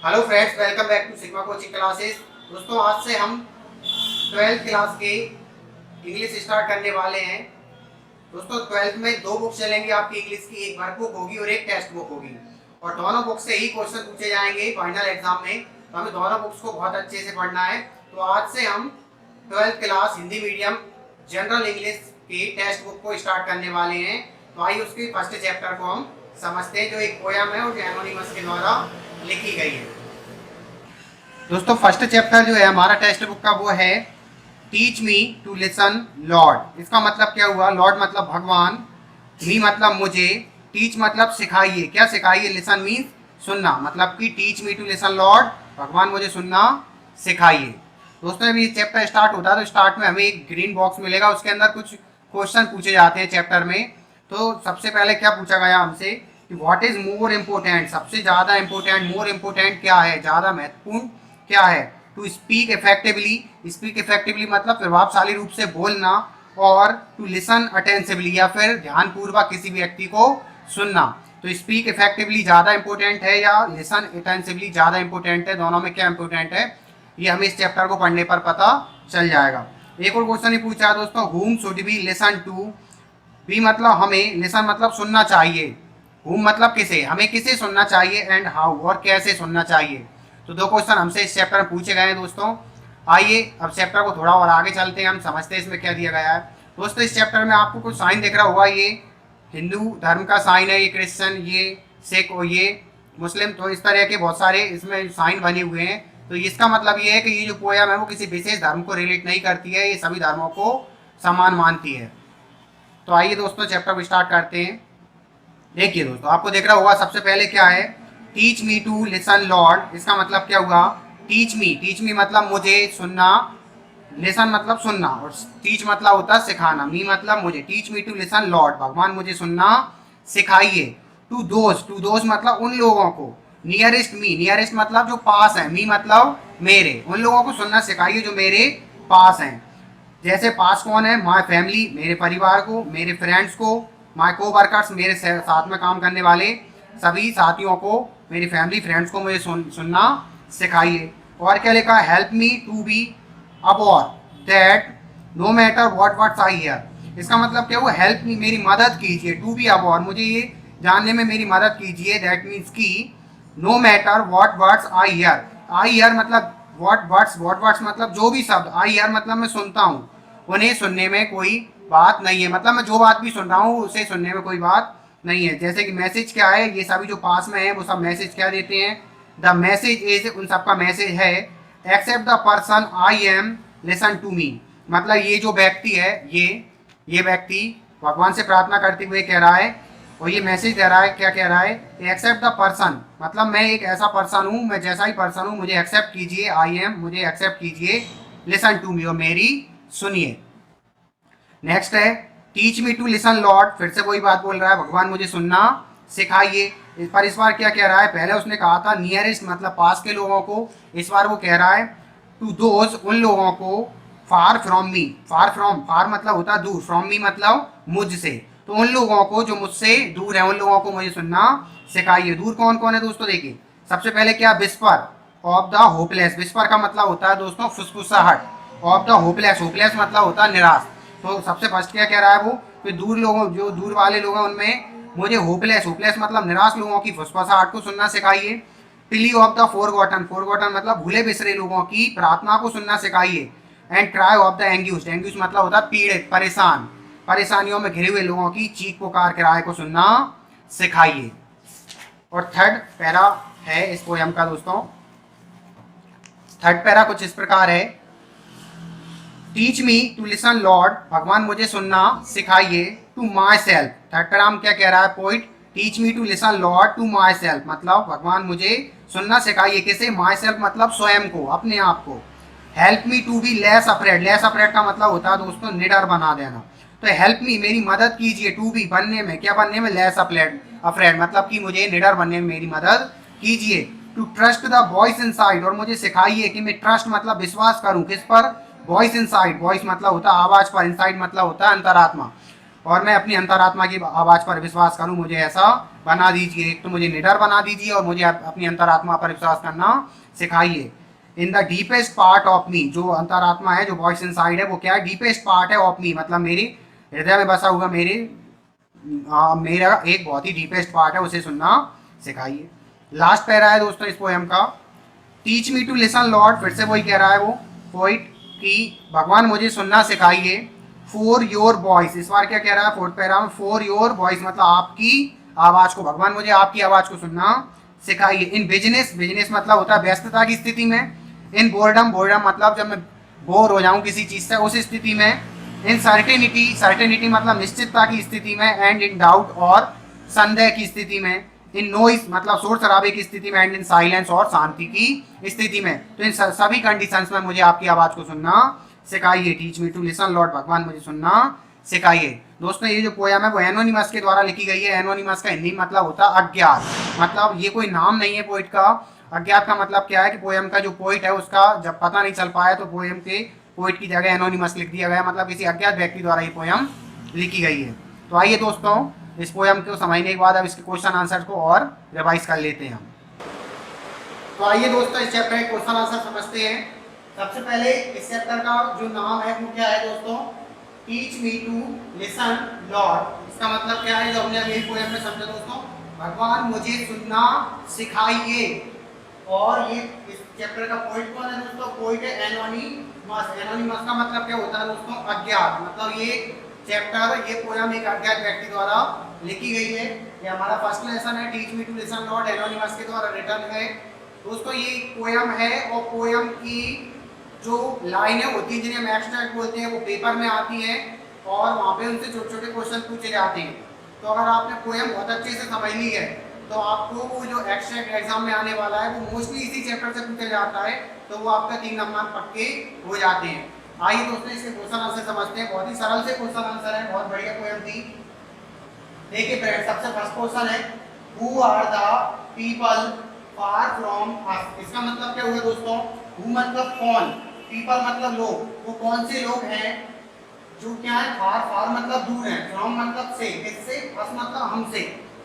Hello friends, welcome back to sigma coaching classes. दोस्तों, आज से हम 12th क्लास के इंग्लिश स्टार्ट करने वाले हैं। दोस्तों, 12th में दो बुक चलेंगी आपकी इंग्लिश की, एक वर्क बुक होगी और एक टेक्स्ट बुक होगी, और दोनों बुक से ही क्वेश्चन पूछे जाएंगे फाइनल एग्जाम में। तो हमें दोनों बुक्स को बहुत अच्छे से पढ़ना है। तो आज से हम 12th class Hindi medium general English की टेक्स्ट बुक को स्टार्ट करने वाले हैं। तो आइए उसके फर्स्ट चैप्टर को हम समझते हैं, जो एक पोयम है और जो एनोनिमस के द्वारा लिखी गई है। दोस्तों, फर्स्ट चैप्टर जो है हमारा टेक्स्ट बुक का वो है teach me to listen lord. इसका मतलब क्या हुआ? लॉर्ड मतलब भगवान, मी मतलब मुझे, टीच मतलब सिखाइए। क्या सिखाइए? लिसन मीन्स सुनना, मतलब कि teach me to listen lord, भगवान मुझे सुनना सिखाइए। दोस्तों, जब ये चैप्टर स्टार्ट होता है तो स्टार्ट में हमें एक ग्रीन बॉक्स मिलेगा, उसके अंदर कुछ क्वेश्चन पूछे जाते हैं चैप्टर में। तो सबसे पहले क्या पूछा गया हमसे कि व्हाट इज मोर इम्पोर्टेंट, सबसे ज़्यादा इम्पोर्टेंट, मोर इम्पोर्टेंट क्या है, ज़्यादा महत्वपूर्ण क्या है। To speak effectively, speak effectively मतलब प्रभावशाली रूप से बोलना, और टू लिसन अटेंसिवली या फिर ध्यानपूर्वक किसी व्यक्ति को सुनना। तो स्पीक इफेक्टिवली ज़्यादा इंपॉर्टेंट है या लिसन अटेंसिवली ज़्यादा इंपॉर्टेंट है, दोनों में क्या इंपॉर्टेंट है ये हमें इस चैप्टर को पढ़ने पर पता चल जाएगा। एक और क्वेश्चन ही पूछा है दोस्तों, whom should we listen to। Be मतलब हमें, लिसन मतलब सुनना चाहिए, whom मतलब किसे, हमें किसे सुनना चाहिए, एंड हाउ और कैसे सुनना चाहिए। तो दो क्वेश्चन हमसे इस चैप्टर में पूछे गए हैं दोस्तों। आइए अब चैप्टर को थोड़ा और आगे चलते हैं, हम समझते हैं इसमें क्या दिया गया है। दोस्तों, इस चैप्टर में आपको कुछ साइन दिख रहा होगा, ये हिंदू धर्म का साइन है, ये क्रिश्चियन, ये सिख और ये मुस्लिम, तो इस तरह के बहुत सारे इसमें साइन बने हुए हैं। तो इसका मतलब ये है कि ये जो पोयम है वो किसी विशेष धर्म को रिलेट नहीं करती है, ये सभी धर्मों को समान मानती है। तो आइए दोस्तों चैप्टर को स्टार्ट करते हैं। देखिए दोस्तों, आपको देख रहा होगा सबसे पहले क्या है, teach me to listen lord. इसका मतलब क्या हुआ? टीच मी मतलब मुझे सुनना, लिसन मतलब सुनना, और टीच मतलब होता है सिखाना, मी मतलब मुझे। Teach me to listen lord, भगवान मुझे सुनना सिखाइए। टू दोज मतलब उन लोगों को। नियरेस्ट मी, नियरेस्ट मतलब जो पास है, मी मतलब मेरे, उन लोगों को सुनना सिखाइए जो मेरे पास हैं। जैसे पास कौन है? माय फैमिली, मेरे परिवार को, मेरे फ्रेंड्स को, माय को वर्कर्स, मेरे साथ में काम करने वाले सभी साथियों को, मेरी फैमिली फ्रेंड्स को मुझे सुनना सिखाइए। और क्या लिखा है? Help me to be abhor that no matter what words I hear. इसका मतलब क्या हुआ? हेल्प मी, मेरी मदद कीजिए, टू बी अबॉर, मुझे ये जानने में मेरी मदद कीजिए, दैट मीन्स की no matter what words I hear. I hear मतलब व्हाट वर्ड्स मतलब जो भी शब्द, आई हियर मतलब मैं सुनता हूँ, उन्हें सुनने में कोई बात नहीं है, मतलब मैं जो बात भी सुन रहा हूँ उसे सुनने में कोई बात नहीं है। जैसे कि मैसेज क्या है, ये सभी जो पास में है वो सब मैसेज क्या देते हैं? द मैसेज इज, उन सबका मैसेज है, accept the person I am listen to me, मतलब ये जो व्यक्ति है, ये व्यक्ति भगवान से प्रार्थना करते हुए कह रहा है, और ये मैसेज दे रहा है, क्या कह रहा है? एक्सेप्ट द पर्सन मतलब मैं एक ऐसा पर्सन हूँ, मैं जैसा ही पर्सन हूँ, मुझे एक्सेप्ट कीजिए, आई एम, मुझे एक्सेप्ट कीजिए, लिसन टू मी और मेरी सुनिए। नेक्स्ट है teach me to listen lord, फिर से वही बात बोल रहा है, भगवान मुझे सुनना सिखाइए। इस बार क्या कह रहा है? पहले उसने कहा था नियरेस्ट मतलब पास के लोगों को, इस बार वो कह रहा है टू दोज, उन लोगों को, फार फ्रॉम मी, फार मतलब होता है दूर, फ्रॉम मी मतलब मुझसे, तो उन लोगों को जो मुझसे दूर है, उन लोगों को मुझे सुनना सिखाइए। दूर कौन कौन है दोस्तों? देखिए सबसे पहले क्या, whisper of the hopeless, whisper का मतलब होता है दोस्तों फुसफुसाहट, ऑफ द होपलेस, होपलेस मतलब होता है निराश। तो सबसे फर्स्ट क्या कह रहा है वो कि दूर लोगों, जो दूर वाले लोग हैं उनमें मुझे होपलेस मतलब निराश लोगों की फुसफुसाहट को सुनना सिखाइए। प्ली ऑफ द फॉरगॉटन मतलब भूले बिसरे लोगों की प्रार्थना को सुनना सिखाइए। एंड ट्राई ऑफ द एंग्यूस्ड मतलब होता है पीड़ित, परेशान, परेशानियों में घिरे हुए लोगों की चीख पुकार किराए को सुनना सिखाइए। और थर्ड पैरा है इस पोयम का दोस्तों, थर्ड पैरा कुछ इस प्रकार है, teach me to listen lord, भगवान मुझे सुनना सिखाइए, to myself. Third para क्या कह रहा है poet? Teach me to listen lord to myself मतलब भगवान मुझे सुनना सिखाइए, किसे? माई सेल्फ मतलब स्वयं को, अपने आप को। Help me to be less afraid, less afraid का मतलब होता है दोस्तों निडर बना देना। तो हेल्प मी मेरी मदद कीजिए, टू बी बनने में, क्या बनने में? लेस अफ्रेड मतलब कि मुझे निडर बनने में मेरी मदद कीजिए। To trust the voice inside, और मुझे सिखाइए कि मैं ट्रस्ट मतलब विश्वास करूं, किस पर? वॉइस इनसाइड, वॉइस मतलब होता है आवाज पर, इनसाइड मतलब होता है अंतरात्मा। और मैं अपनी अंतरात्मा की आवाज़ पर विश्वास करूं, मुझे ऐसा बना दीजिए। एक तो मुझे निडर बना दीजिए और मुझे अपनी अंतरात्मा पर विश्वास करना सिखाइए। In the deepest part of me, जो अंतरात्मा है, जो वॉइस इनसाइड है, वो क्या है? डीपेस्ट पार्ट है ऑफ मी, मतलब मेरी हृदय में बसा हुआ मेरा एक बहुत ही डीपेस्ट पार्ट है, उसे सुनना सिखाइए। लास्ट पैरा है दोस्तों इस पोएम का, teach me to listen lord. फिर से वही कह रहा है वो पोइट कि भगवान मुझे सुनना सिखाइए। फॉर योर वॉइस, इस बार क्या कह रहा है फोर्थ पैरा में? फॉर योर वॉइस मतलब आपकी आवाज को, भगवान मुझे आपकी आवाज को सुनना सिखाइए। इन बिजनेस, बिजनेस मतलब होता है व्यस्तता की स्थिति में। इन बोर्डम, बोर्डम मतलब जब मैं बोर हो जाऊं किसी चीज से, उस स्थिति में। इन सर्टेनिटी, सर्टेनिटी मतलब निश्चितता की स्थिति में। एंड इन डाउट, और संदेह की स्थिति में। इन नॉइस मतलब शोर शराबे की स्थिति में। एंड इन साइलेंस, और शांति की स्थिति में। तो इन सभी कंडीशंस में मुझे आपकी आवाज को सुनना सिखाइए। Teach me to listen lord, भगवान मुझे सुनना सिखाइए। दोस्तों ये जो पोयम है वो एनोनिमस के द्वारा लिखी गई है। एनोनिमस का हिंदी मतलब होता है अज्ञात, मतलब ये कोई नाम नहीं है पोइट का। अज्ञात का मतलब क्या है कि पोयम का जो पोइट है उसका जब पता नहीं चल पाया तो पोयम के पोइट की जगह एनोनिमस लिख दिया गया, मतलब किसी अज्ञात व्यक्ति द्वारा ये पोयम लिखी गई है। तो आइए दोस्तों इस पोयम को समझने के बाद अब इसके क्वेश्चन आंसर को और रिवाइज कर लेते हैं हम। तो आइए दोस्तों इस चैप्टर के क्वेश्चन आंसर समझते हैं। सबसे पहले इस चैप्टर का जो नाम है वो क्या है दोस्तों? Teach me to listen lord. इसका मतलब क्या है जो हमने अभी पोएम में समझा दोस्तों? भगवान मुझे सुनना सिखाइए। और ये इस चैप्टर का पोइट कौन है दोस्तों? पोइट है एनोनिमस। एनोनिमस का मतलब क्या होता है दोस्तों? अज्ञात। मतलब ये चैप्टर, ये पोएम एक अज्ञात व्यक्ति द्वारा लिखी गई है। ये हमारा फर्स्ट लेसन है, teach me to listen lord, anonymous के द्वारा रिटर्न है। दोस्तों ये पोएम है और पोएम की जो लाइनें होती हैं जिन्हें हम एब्स्ट्रैक्ट बोलते हैं वो पेपर में आती हैं और वहाँ पे उनसे छोटे छोटे क्वेश्चन पूछे जाते हैं। तो अगर आपने पोएम बहुत अच्छे से समझ ली है तो आपको वो जो एब्स्ट्रैक्ट एग्जाम में आने वाला है वो मोस्टली इसी चैप्टर से पूछा जाता है, तो वो आपका 3 नंबर पक्के हो जाते हैं। आइए दोस्तों इसके क्वेश्चन आंसर समझते हैं। बहुत ही सरल से क्वेश्चन आंसर है, बहुत बढ़िया पोएम थी। देखिए फ्रेंड्स, सबसे फर्स्ट क्वेश्चन है who are the people far from us. इसका मतलब क्या हुआ दोस्तों? हु मतलब कौन, पीपल मतलब लोग, वो कौन से लोग हैं जो क्या है? फार, फार मतलब दूर है, फ्रॉम मतलब से, इससे, अस मतलब हमसे।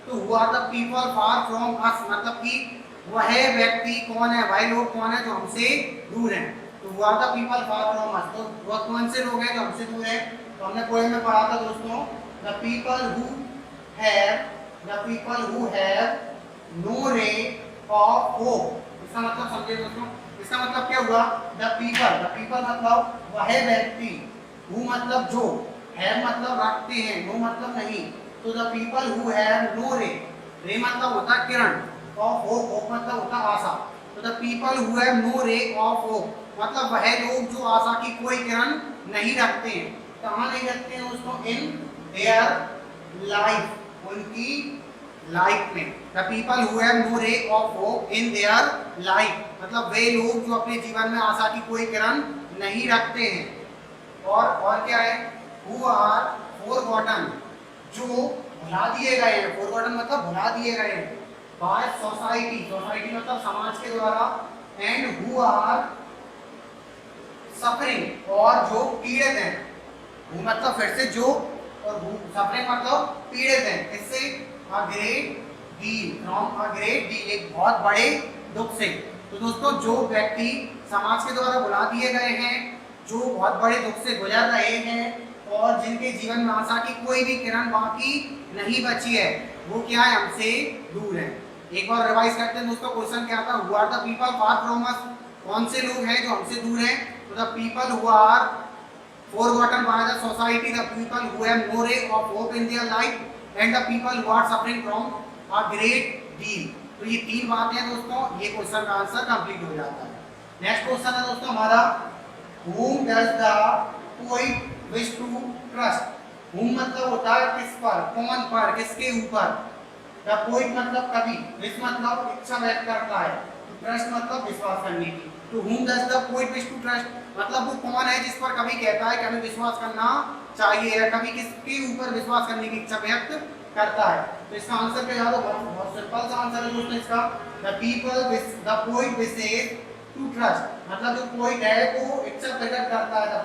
तो who are the people far from us मतलब कि वह व्यक्ति कौन है, वह लोग कौन है जो हमसे दूर हैं। तो who are the people far from us, तो वह कौन से लोग हैं जो हमसे दूर हैं? तो हमने पोएम में पढ़ा था दोस्तों, the people who have no ray of hope. इसका मतलब समझे दोस्तों? इसका मतलब क्या हुआ? द पीपल मतलब वह व्यक्ति, हु मतलब जो, हैव मतलब रखते हैं, नो मतलब नहीं। तो the people who have no ray, ray मतलब होता है किरण, ऑफ होप, होप मतलब होता है आशा। तो the people who have no ray of hope मतलब वह लोग जो आशा की कोई किरण नहीं रखते हैं। कहाँ नहीं रखते हैं उसको? इन देयर लाइफ, उनकी लाइफ में। The people who have no ray of hope in their life मतलब वे लोग जो अपने जीवन में आशा की कोई किरण नहीं रखते हैं। और क्या है? हु आर फॉरगॉटन, जो भुला दिए गए हैं। फॉरगॉटन मतलब भुला दिए गए हैं। बाय सोसाइटी, सोसाइटी मतलब समाज के द्वारा। एंड हु आर सफरिंग, और जो पीड़ित हैं। हु मतलब फिर से जो, और सफरिंग मतलब पीड़ित हैं। इससे a great deal, from a great deal, एक बहुत बड़े दुख से। तो दोस्तों जो व्यक्ति समाज के द्वारा बुला दिए गए हैं, जो बहुत बड़े दुख से गुजर रहे हैं और जिनके जीवन में आशा की कोई भी किरण बाकी नहीं बची है, वो क्या है? हमसे दूर है। एक बार रिवाइज करते हैं दोस्तों, क्वेश्चन क्या था? Who are the people far from us, कौन से लोग हैं जो हमसे दूर हैं? तो the people who are forgotten by the society, the people who have no ray of hope in their life, and the people who are suffering from a great deal। तो ये 3 बातें हैं दोस्तों, ये क्वेश्चन का आंसर कंप्लीट हो जाता है। नेक्स्ट क्वेश्चन है दोस्तों हमारा, whom does the poet wish to trust। whom मतलब होता है किस पर, कौन पर, किसके ऊपर। the poet मतलब कवि, wish मतलब इच्छा व्यक्त करता है, trust मतलब विश्वास करने की। तो whom does the poet wish to trust मतलब वो कौन है जिस पर कवि कहता है कि हमें विश्वास करना चाहिए, या कवि किसके ऊपर विश्वास करने की इच्छा व्यक्त करता है। तो इसका आंसर क्या याद होगा? बहुत सिंपल सा आंसर है दोस्तों इसका, the poet wishes to trust मतलब जो पोएट है वो इच्छा प्रकट करता है। द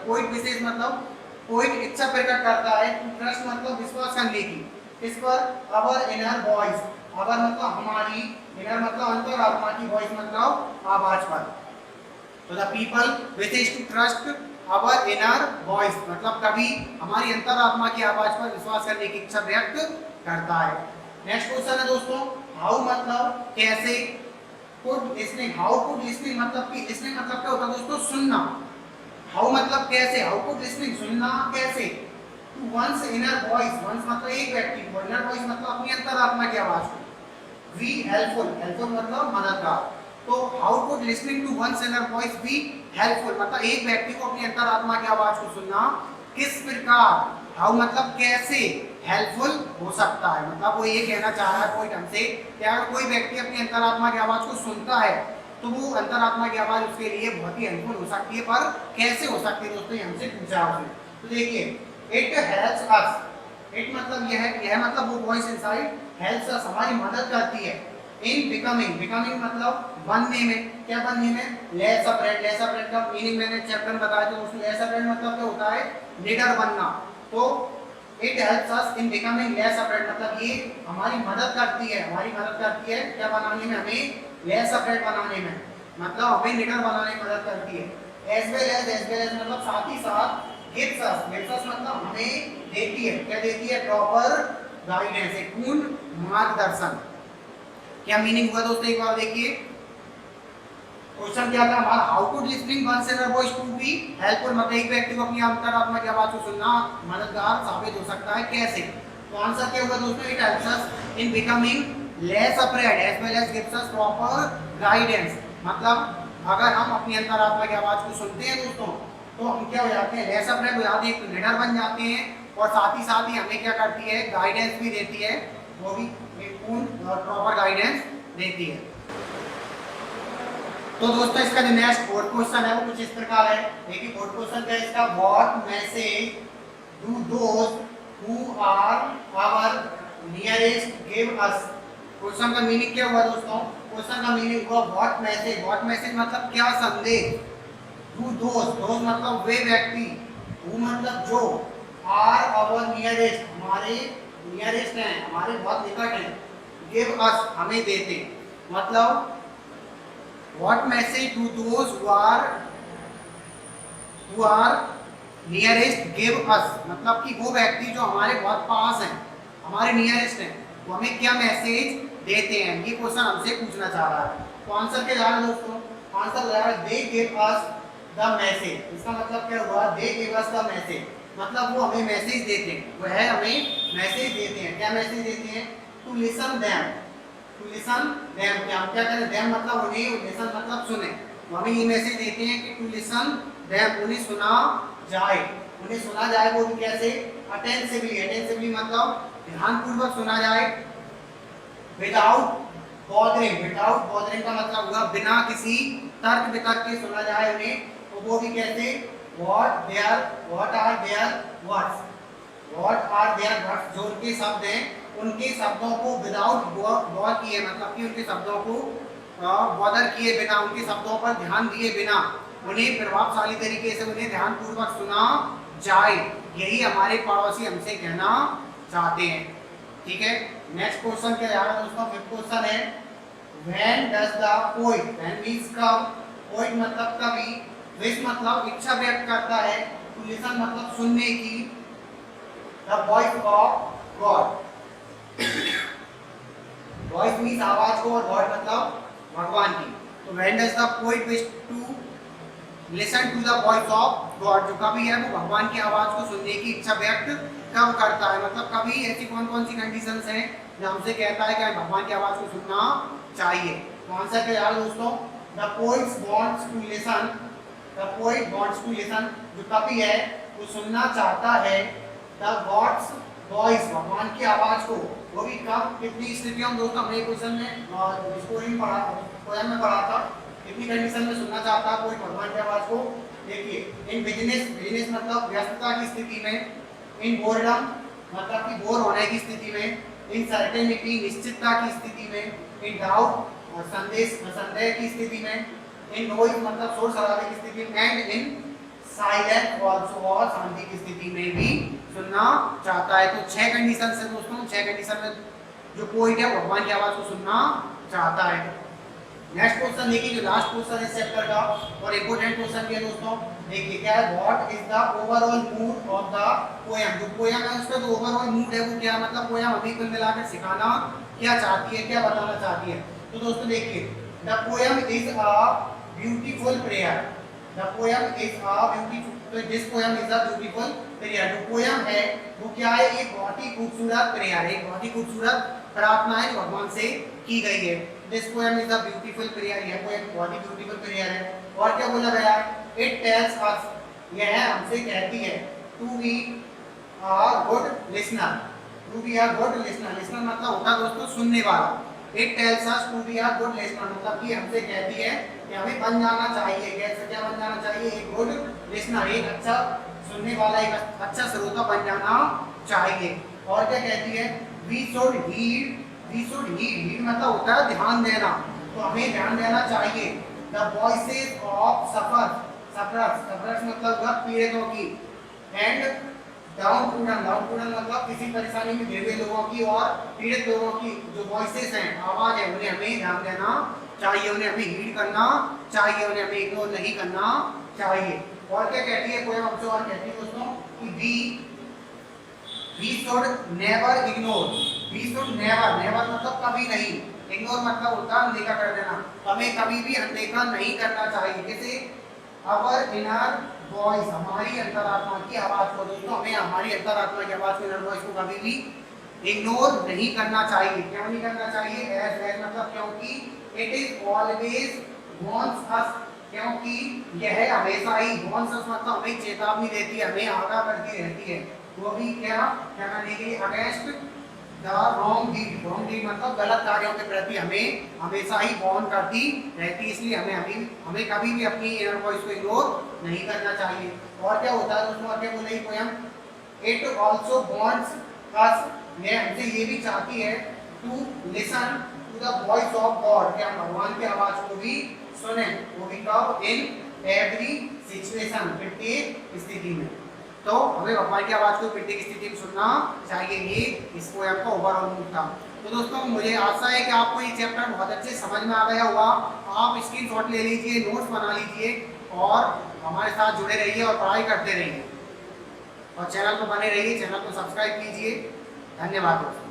पोएट विशेस मतलब कोई इच्छा प्रकट करता है, टू ट्रस्ट मतलब विश्वास करने की, इस पर, अवर इनर वॉइस, अवर मतलब हमारी, इनर मतलब अंतरात्मा की, वॉइस मतलब आवाज पर। तो the people wishes to trust our inner voice मतलब कभी हमारी अंतरात्मा की आवाज पर विश्वास करने की इच्छा व्यक्त करता है। नेक्स्ट क्वेश्चन है दोस्तों, हाउ मतलब कैसे, could listening, how could listening मतलब कि लिसनिंग मतलब क्या होता है दोस्तों, सुनना। हाउ मतलब कैसे, हाउ कुड लिसनिंग सुनना कैसे, to one's inner voice, one's मतलब एक व्यक्ति को, इनर वॉइस मतलब अपनी अंतरात्मा की आवाज को, वी हेल्पफुल, हेल्पफुल मतलब मददगार। तो how could listening to one's inner voice be helpful मतलब एक व्यक्ति को अपनी अंतरात्मा की आवाज को सुनना किस प्रकार, हाउ मतलब कैसे हेल्पफुल हो सकता है, मतलब वो ये कहना चाह रहा है कोई ढंग से कि अगर कोई व्यक्ति अपनी अंतरात्मा की आवाज को सुनता है तो वो अंतरात्मा की आवाज उसके लिए बहुत ही हेल्पफुल हो सकती है, पर कैसे हो सकती है दोस्तों, ये हमसे पूछा है। तो देखिए, इट हेल्प्स अस, इट मतलब यह मतलब वो वॉइस इनसाइड हेल्प्स अस हमारी मदद करती है, इन बिकमिंग, बिकमिंग मतलब बनने में, क्या बनने में, लेस सेपरेट, लेस सेपरेट का मीनिंग मैंने चैप्टर में बताया था, उसमें लेस सेपरेट मतलब क्या होता है, निडर बनना। तो it helps us in becoming less separate मतलब ये हमारी मदद करती है, हमारी मदद करती है क्या बनाने में, हमें लेस सेपरेट बनाने में, मतलब हमें निडर बनाने में मदद करती है। एज वेल एज मतलब साथ ही साथ, गिव्स अस, गिव्स अस मतलब हमें देती है, क्या देती है, प्रॉपर गाइडेंस, एक पूर्ण मार्गदर्शन। क्या मीनिंग हुआ दोस्तों, एक बार देखिए क्वेश्चन क्या था हमारा, how could listening one's inner voice to be helpful मतलब एक व्यक्ति को अपनी अंतरात्मा की आवाज को सुनना मददगार साबित हो सकता है, कैसे। तो आंसर क्या होगा दोस्तों, it helps us in becoming less afraid as well as gives us proper guidance मतलब अगर हम अपनी अंतरात्मा की आवाज को सुनते हैं दोस्तों तो हम क्या हो जाते हैं, लेस अफ्रेड हो जाते हैं, निडर बन जाते हैं, और साथ ही हमें क्या करती है, गाइडेंस भी देती है, वो भी एक पूर्ण और प्रॉपर गाइडेंस देती है। तो दोस्तों इसका जो नेक्स्ट फोर्थ क्वेश्चन है वो कुछ इस प्रकार है, देखिए फोर्थ क्वेश्चन क्या है इसका, what message do those who are our nearest give us. Question का मीनिंग क्या हुआ दोस्तों, क्वेश्चन का मीनिंग हुआ व्हाट मैसेज, व्हाट मैसेज मतलब क्या संदेश, डू दोस, दोस मतलब वे व्यक्ति, हु मतलब जो, आर आवर नियरेस्ट हमारे नियरेस्ट हैं, हमारे बहुत निकट हैं, गिव अस हमें देते, मतलब what message do those who are nearest give us मतलब कि वो व्यक्ति जो हमारे बहुत पास हैं, हमारे नियरेस्ट हैं, वो हमें क्या मैसेज देते हैं, ये क्वेश्चन हमसे पूछना चाह रहा है। तो आंसर क्या जा रहा है दोस्तों, आंसर जा रहा है they give us the message, इसका मतलब क्या हुआ, they give us the message मतलब वो हमें मैसेज देते हैं, वह हमें मैसेज देते हैं, क्या मैसेज देते हैं, to listen them, to listen them, क्या करें, देम मतलब उन्हें, लिसन मतलब सुने, तो हमें ये मैसेज देते हैं कि टू लिसन देम उन्हें सुना जाए, उन्हें सुना जाए, वो भी कैसे, अटेंटिवली, अटेंटिवली मतलब ध्यानपूर्वक सुना जाए, विदाउट बॉदरिंग, विदाउट बॉदरिंग का मतलब हुआ बिना किसी तर्क वितर्क के सुना जाए उन्हें, तो वो भी कैसे, what are their words, what are their words जो उनके शब्द हैं, उनके शब्दों को विदाउट गौर किए मतलब कि उनके शब्दों को बॉदर किए बिना, उनके शब्दों पर ध्यान दिए बिना उन्हें प्रभावशाली तरीके से उन्हें ध्यानपूर्वक सुना जाए, यही हमारे पड़ोसी हमसे कहना चाहते हैं। ठीक है, नेक्स्ट क्वेश्चन क्या है दोस्तों, फिफ्थ क्वेश्चन है, when does the poet, when means कब, पोएट मतलब कभी, विश मतलब इच्छा व्यक्त करता है, टू लिसन मतलब सुनने की, the voice of God, voice means आवाज को, और गॉड मतलब भगवान की, तो when does the poet wish to listen to the voice of God, जो कभी है वो भगवान की आवाज को सुनने की इच्छा व्यक्त कब करता है, मतलब कभी ऐसी कौन कौन सी कंडीशंस हैं जो हमसे कहता है कि हमें भगवान की आवाज को सुनना चाहिए। तो आंसर क्या यार दोस्तों, the poet wants to listen, the poet wants to listen जो कभी है वो सुनना चाहता है, द गॉड्स वॉइस भगवान की आवाज को, वो भी कब, कितनी स्थितियों में दोस्तों, हमने क्वेश्चन में और स्टोरी पढ़ा, पोएम में पढ़ा था, कितनी कंडीशन में सुनना चाहता है कोई भगवान की आवाज को, देखिए, इन बिजनेस, बिजनेस मतलब व्यस्तता की स्थिति में, इन बोर्डम मतलब कि बोर होने की स्थिति में, इन सर्टेनिटी निश्चितता की स्थिति में, इन डाउट और संदेह की स्थिति में, इन नॉइज मतलब शोर शराबे की स्थिति में, एंड इन साइलेंट ऑल्सो, और शांति की स्थिति में भी सुनना चाहता है। तो 6 कंडीशन है दोस्तों, 6 कंडीशन में जो पोइट है भगवान की आवाज को सुनना चाहता है। नेक्स्ट क्वेश्चन देखिए, जो लास्ट क्वेश्चन है चैप्टर का और इंपॉर्टेंट क्वेश्चन है दोस्तों। देखिए क्या है, what is the overall mood off the poem. जो पोएम है उसका जो ओवरऑल मूड है वो क्या, मतलब पोएम अभी कुल मिलाकर सिखाना क्या चाहती है, क्या बताना चाहती है। तो दोस्तों देखिए, the poem is a beautiful prayer. The poem is a beautiful, तो this poem is a beautiful prayer. जो पोएम है वो क्या है, एक बहुत ही खूबसूरत प्रेयर है, एक बहुत ही खूबसूरत प्रार्थना है जो भगवान से की गई है। This poem is a beautiful prayer, यह पोएम बहुत ही ब्यूटीफुल प्रेयर है। और क्या बोला गया, इट टेल्स अस, यह हमसे कहती है, to be a good listener. To be a good listener, listener मतलब होता है दोस्तों सुनने वाला। It tells us to be a good listener, मतलब कि हमसे कहती है कि हमें बन जाना चाहिए, कैसे क्या बन जाना चाहिए, एक गुड लिसनर, एक अच्छा सुनने वाला, एक अच्छा श्रोता बन जाना चाहिए। और क्या कहती है, we should heed, we should heed, heed मतलब होता है ध्यान देना, तो हमें ध्यान देना चाहिए। The voices of suffer, sufferers, sufferers मतलब पीड़ितों की, एंड डाउन टूडन, डाउन टूडन मतलब किसी परेशानी में घिरे हुए लोगों की और पीड़ित लोगों की जो वॉइसेस हैं, आवाज है, उन्हें हमें ध्यान देना चाहिए, उन्हें हमें हीड करना चाहिए, उन्हें हमें इग्नोर नहीं करना चाहिए। और क्या कहती है पोएम हमसे, और कहती है दोस्तों कि we should never ignore, we should never, never मतलब कभी नहीं, ignore मतलब होता है अनदेखा कर देना, हमें कभी भी अनदेखा नहीं करना चाहिए। जैसे our inner voice, हमारी अंतरात्मा की आवाज को दोस्तों, हमें हमारी अंतरात्मा की आवाज को, inner voice को कभी भी इग्नोर नहीं करना चाहिए। क्यों नहीं करना चाहिए, as मतलब क्योंकि it is always warns us, क्योंकि यह हमेशा ही, warns us मतलब हमें चेतावनी देती है, हमें आगाह करती रहती है, वो भी क्या क्या करने के लिए, against the wrong deed, wrong deed मतलब गलत कार्यों के प्रति हमें हमेशा ही वार्न करती रहती है, इसलिए हमें कभी भी अपनी इनर वॉइस को इग्नोर नहीं करना चाहिए। और क्या होता है दोस्तों, आगे बोले poem, it also wants us, यह हमसे ये भी चाहती है, to listen to the voice of God, क्या भगवान की आवाज को भी सुने, वो भी कब, इन एवरी सिचुएशन, प्रत्येक स्थिति में। तो हमें भगवान की आवाज को प्रत्येक स्थिति में सुनना चाहिए, ये इस पोएम का ओवरऑल मूड था। तो दोस्तों मुझे आशा है कि आपको ये चैप्टर बहुत अच्छे समझ में आ गया होगा। आप स्क्रीनशॉट ले लीजिए, नोट्स बना लीजिए और हमारे साथ जुड़े रहिए और पढ़ाई करते रहिए और चैनल पर बने रहिए, चैनल को सब्सक्राइब कीजिए। धन्यवाद दोस्तों।